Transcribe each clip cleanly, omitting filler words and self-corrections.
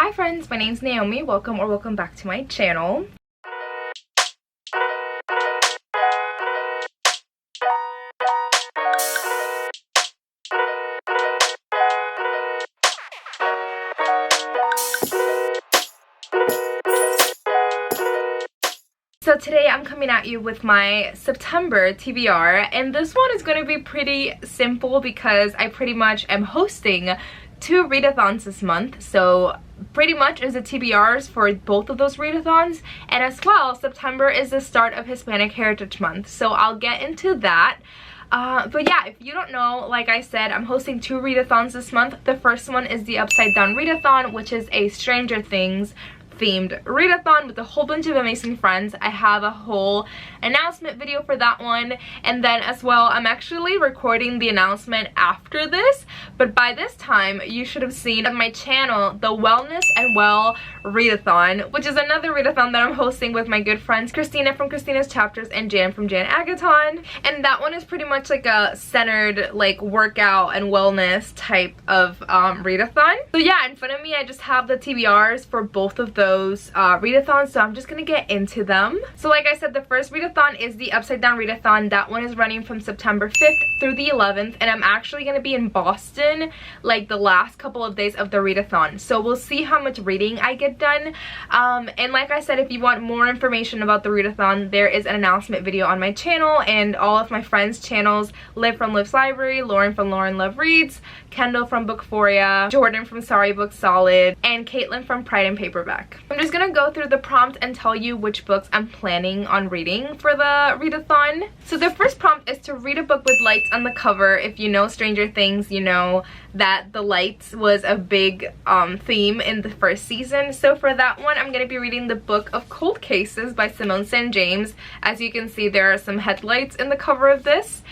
Hi friends, my name's Naomi. Welcome back to my channel. So today I'm coming at you with my September TBR, and this one is going to be pretty simple because I pretty much am hosting 2 readathons this month. So pretty much is the TBRs for both of those readathons, and as well September is the start of Hispanic Heritage Month, so I'll get into that. But yeah, if you don't know, like I said, I'm hosting 2 readathons this month. The first one is the Upside Down Readathon, which is a Stranger Things themed readathon with a whole bunch of amazing friends. I have a whole announcement video for that one, and then as well I'm actually recording the announcement after this, but by this time you should have seen on my channel the Wellness and Well Readathon, which is another readathon that I'm hosting with my good friends Christina from Christina's Chapters and Jan from Jan Agathon, and that one is pretty much like a centered like workout and wellness type of readathon. So yeah, in front of me I just have the TBRs for both of those readathons, so I'm just gonna get into them. So like I said, the first readathon is the Upside Down Readathon. That one is running from September 5th through the 11th, and I'm actually gonna be in Boston like the last couple of days of the readathon, so we'll see how much reading I get done. And like I said, if you want more information about the readathon, there is an announcement video on my channel and all of my friends' channels: Liv from Liv's Library, Lauren from Lauren Love Reads, Kendall from Bookphoria, Jordan from Sorry Book Solid, and Caitlin from Pride and Paperback. I'm just gonna go through the prompt and tell you which books I'm planning on reading for the readathon. So the first prompt is to read a book with lights on the cover. If you know Stranger Things, you know that the lights was a big theme in the first season. So for that one, I'm gonna be reading the book of Cold Cases by Simone St. James. As you can see, there are some headlights in the cover of this.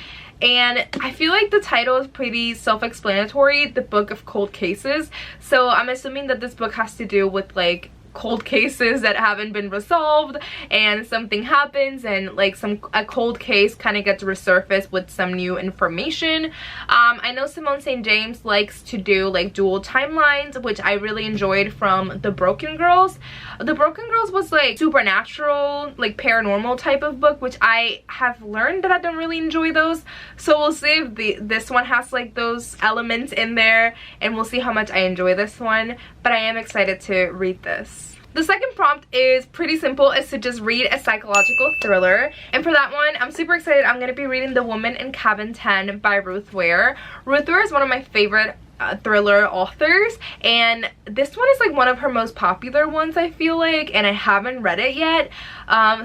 And I feel like the title is pretty self-explanatory, the Book of Cold Cases. So I'm assuming that this book has to do with like cold cases that haven't been resolved, and something happens and like a cold case kind of gets resurfaced with some new information. I know Simone St. James likes to do like dual timelines, which I really enjoyed from The Broken Girls. The Broken Girls was like supernatural, like paranormal type of book, which I have learned that I don't really enjoy those. So we'll see if this one has like those elements in there, and we'll see how much I enjoy this one. But I am excited to read this. The second prompt is pretty simple. It's to just read a psychological thriller, and for that one I'm super excited. I'm going to be reading The Woman in Cabin 10 by Ruth Ware. Ruth Ware is one of my favorite thriller authors, and this one is like one of her most popular ones, I feel like, and I haven't read it yet.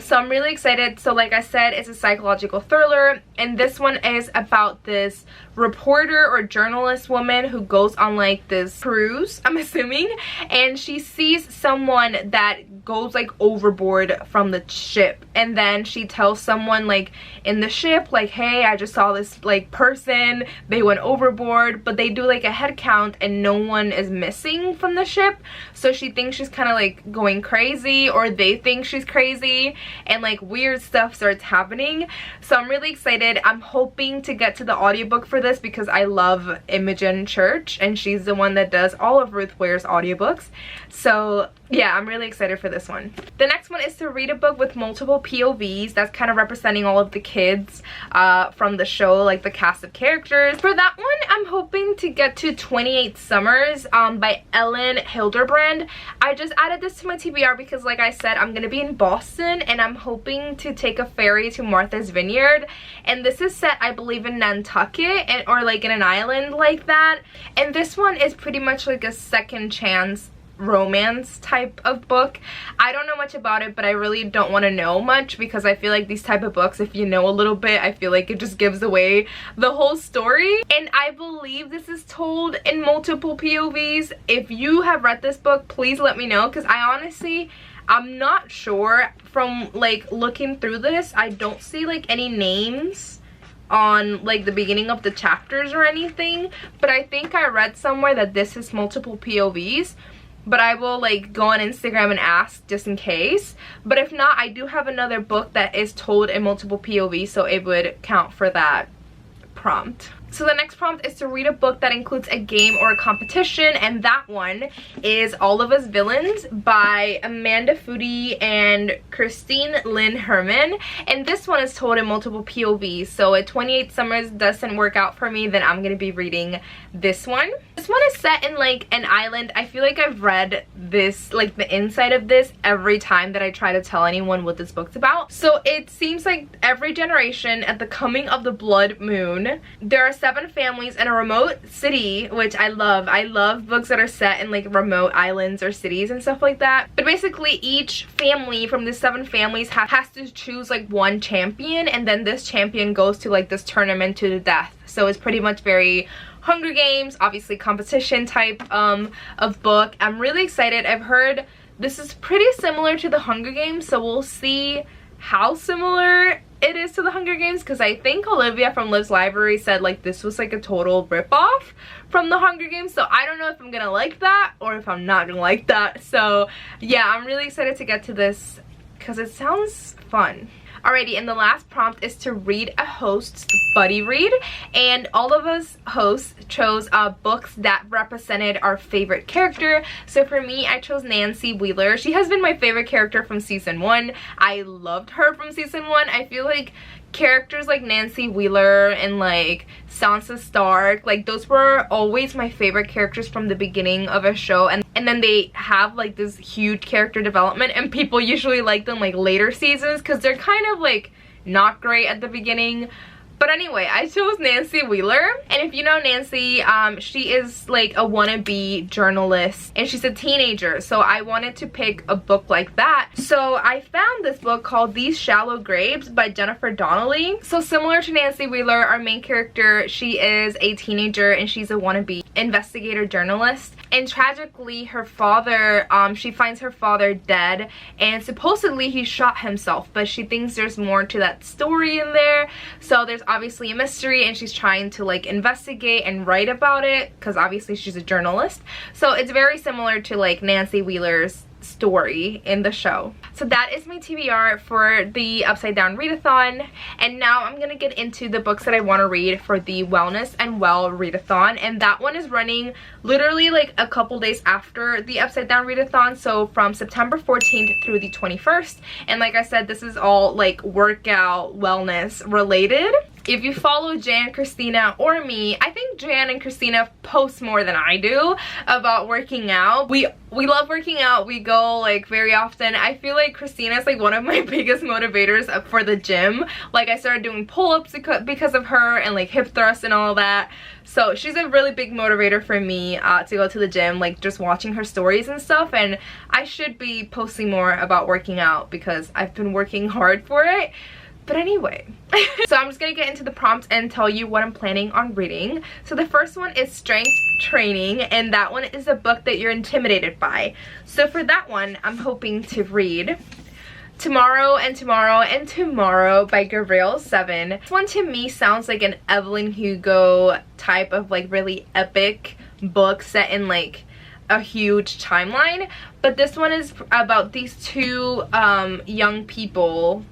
So I'm really excited. So like I said, it's a psychological thriller, and this one is about this reporter or journalist woman who goes on like this cruise, I'm assuming, and she sees someone that goes like overboard from the ship, and then she tells someone like in the ship like, hey, I just saw this like person, they went overboard, but they do like a head count and no one is missing from the ship. So she thinks she's kind of like going crazy, or they think she's crazy, and like weird stuff starts happening. So I'm really excited. I'm hoping to get to the audiobook for this because I love Imogen Church, and she's the one that does all of Ruth Ware's audiobooks. So yeah, I'm really excited for this one. The next one is to read a book with multiple POVs. That's kind of representing all of the kids from the show, like the cast of characters. For that one, I'm hoping to get to 28 Summers by Ellen Hilderbrand. I just added this to my TBR because like I said, I'm gonna be in Boston, and I'm hoping to take a ferry to Martha's Vineyard, and this is set, I believe, in Nantucket, or like in an island like that. And this one is pretty much like a second chance romance type of book. I don't know much about it, but I really don't want to know much because I feel like these type of books, if you know a little bit, I feel like it just gives away the whole story. And I believe this is told in multiple POVs. If you have read this book, please let me know, because I'm not sure. From like looking through this, I don't see like any names on like the beginning of the chapters or anything, but I think I read somewhere that this is multiple POVs. But I will like go on Instagram and ask just in case. But if not, I do have another book that is told in multiple POVs, so it would count for that prompt. So the next prompt is to read a book that includes a game or a competition, and that one is All of Us Villains by Amanda Foody and Christine Lynn Herman. And this one is told in multiple POVs, so if 28 Summers doesn't work out for me, then I'm gonna be reading this one. This one is set in like an island. I feel like I've read this, like the inside of this, every time that I try to tell anyone what this book's about. So it seems like every generation at the coming of the blood moon, there are 7 families in a remote city, which I love. I love books that are set in like remote islands or cities and stuff like that. But basically each family from the 7 families has to choose like one champion, and then this champion goes to like this tournament to the death. So it's pretty much very Hunger Games, obviously competition type of book. I'm really excited. I've heard this is pretty similar to the Hunger Games, so we'll see how similar it is to the Hunger Games, because I think Olivia from Liv's Library said like this was like a total ripoff from the Hunger Games. So I don't know if I'm gonna like that or if I'm not gonna like that. So yeah, I'm really excited to get to this because it sounds fun. Alrighty, and the last prompt is to read a host's buddy read, and all of us hosts chose books that represented our favorite character. So for me, I chose Nancy Wheeler. She has been my favorite character from season 1. I loved her from season 1. I feel like characters like Nancy Wheeler and like Sansa Stark, like those were always my favorite characters from the beginning of a show, and then they have like this huge character development, and people usually like them like later seasons because they're kind of like not great at the beginning. But anyway, I chose Nancy Wheeler, and if you know Nancy, she is like a wannabe journalist, and she's a teenager, so I wanted to pick a book like that. So I found this book called These Shallow Graves by Jennifer Donnelly. So similar to Nancy Wheeler, our main character, she is a teenager and she's a wannabe investigator journalist, and tragically her father, she finds her father dead, and supposedly he shot himself, but she thinks there's more to that story in there. So there's obviously a mystery, and she's trying to like investigate and write about it because obviously she's a journalist. So it's very similar to like Nancy Wheeler's story in the show. So that is my TBR for the Upside Down Readathon, and now I'm gonna get into the books that I want to read for the Wellness and Well Readathon, and that one is running literally like a couple days after the Upside Down Readathon, so from September 14th through the 21st. And like I said, this is all like workout wellness related. If you follow Jan, Christina, or me, I think Jan and Christina post more than I do about working out. We love working out. We go like very often. I feel like Christina is like one of my biggest motivators for the gym. Like I started doing pull-ups because of her, and like hip thrusts and all that. So she's a really big motivator for me to go to the gym, like just watching her stories and stuff. And I should be posting more about working out because I've been working hard for it. But anyway, so I'm just gonna get into the prompts and tell you what I'm planning on reading. So the first one is Strength Training, and that one is a book that you're intimidated by. So for that one, I'm hoping to read Tomorrow and Tomorrow and Tomorrow by Gabrielle 7. This one to me sounds like an Evelyn Hugo type of like really epic book set in like a huge timeline. But this one is about these two young people,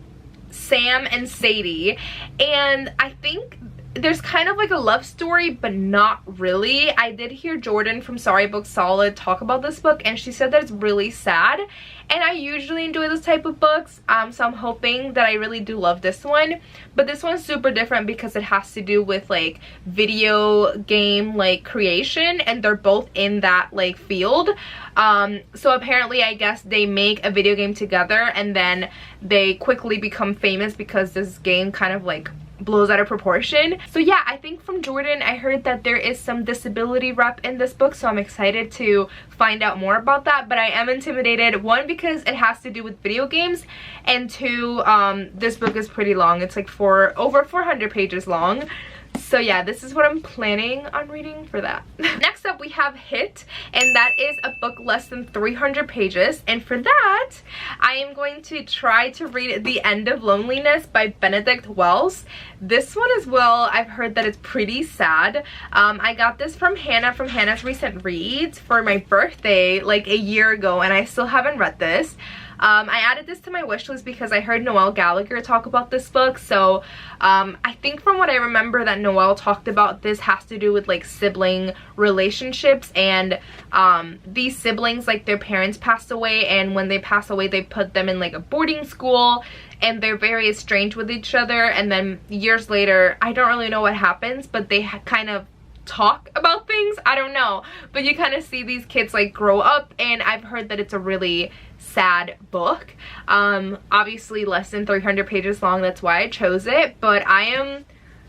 Sam and Sadie, and I think there's kind of like a love story, but not really. I did hear Jordan from Sorry Book Solid talk about this book, and she said that it's really sad, and I usually enjoy this type of books, so I'm hoping that I really do love this one. But this one's super different because it has to do with like video game like creation, and they're both in that like field. So apparently I guess they make a video game together, and then they quickly become famous because this game kind of like blows out of proportion. So yeah, I think from Jordan I heard that there is some disability rep in this book, so I'm excited to find out more about that. But I am intimidated, one because it has to do with video games, and two, this book is pretty long. It's like over 400 pages long. So yeah, this is what I'm planning on reading for that. Next up we have Hit, and that is a book less than 300 pages, and for that I am going to try to read The End of Loneliness by Benedict Wells. This one as well, I've heard that it's pretty sad. I got this from Hannah from Hannah's Recent Reads for my birthday like a year ago, and I still haven't read this. I added this to my wish list because I heard Noelle Gallagher talk about this book. So I think from what I remember that Noelle talked about, this has to do with like sibling relationships, and these siblings, like their parents passed away, and when they pass away they put them in like a boarding school, and they're very estranged with each other, and then years later, I don't really know what happens, but they kind of talk about things. I don't know, but you kind of see these kids like grow up, and I've heard that it's a really sad book. Obviously less than 300 pages long, that's why I chose it, but I am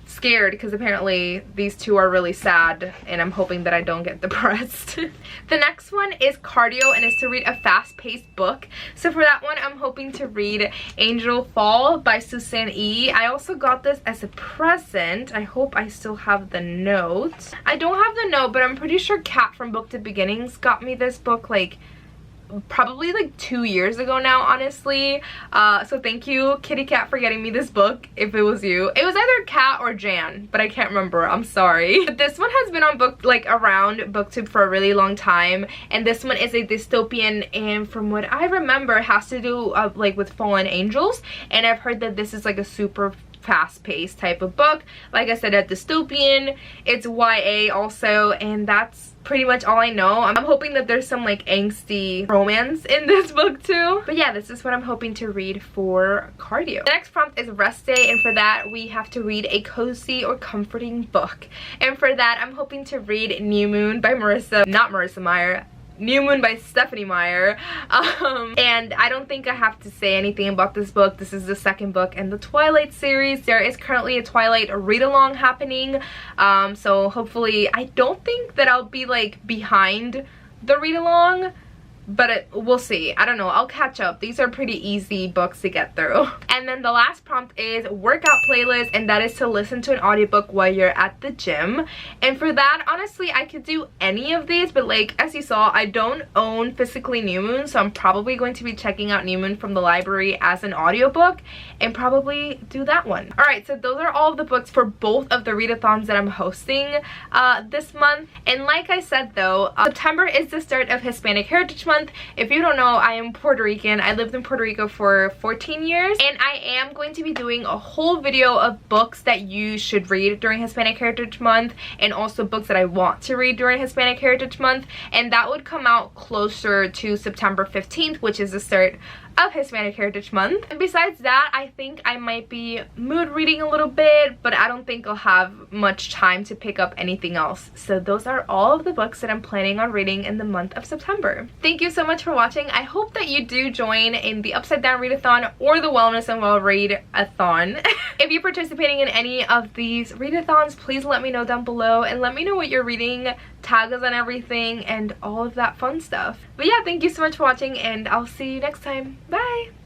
scared because apparently these two are really sad, and I'm hoping that I don't get depressed. The next one is cardio, and it's to read a fast-paced book. So for that one, I'm hoping to read Angel Fall by Susan E. I also got this as a present. I hope I still have the note. I don't have the note, but I'm pretty sure Kat from Book to Beginnings got me this book like probably like 2 years ago now, honestly. So thank you, Kitty Cat, for getting me this book. If it was you, it was either Kat or Jan, but I can't remember, I'm sorry. But this one has been on around BookTube for a really long time, and this one is a dystopian, and from what I remember, it has to do like with fallen angels, and I've heard that this is like a super fast-paced type of book. Like I said, a dystopian. It's YA also, and that's pretty much all I know. I'm hoping that there's some like angsty romance in this book too. But yeah, this is what I'm hoping to read for cardio. The next prompt is rest day, and for that we have to read a cozy or comforting book. And for that, I'm hoping to read New Moon by New Moon by Stephanie Meyer. And I don't think I have to say anything about this book. This is the second book in the Twilight series. There is currently a Twilight read-along happening, so hopefully, I don't think that I'll be like behind the read-along, but we'll see. I don't know, I'll catch up. These are pretty easy books to get through. And then the last prompt is workout playlist, and that is to listen to an audiobook while you're at the gym. And for that, honestly, I could do any of these, but like as you saw, I don't own physically New Moon, so I'm probably going to be checking out New Moon from the library as an audiobook and probably do that one. Alright, so those are all of the books for both of the readathons that I'm hosting this month. And like I said though, September is the start of Hispanic Heritage Month. If you don't know, I am Puerto Rican. I lived in Puerto Rico for 14 years, and I am going to be doing a whole video of books that you should read during Hispanic Heritage Month, and also books that I want to read during Hispanic Heritage Month, and that would come out closer to September 15th, which is the start of Hispanic Heritage Month. And besides that, I think I might be mood reading a little bit, but I don't think I'll have much time to pick up anything else. So those are all of the books that I'm planning on reading in the month of September. Thank you so much for watching. I hope that you do join in the Upside Down Readathon or the Wellness and Well Readathon. If you're participating in any of these readathons, please let me know down below, and let me know what you're reading, tag us on everything, and all of that fun stuff. But yeah, thank you so much for watching, and I'll see you next time. Bye!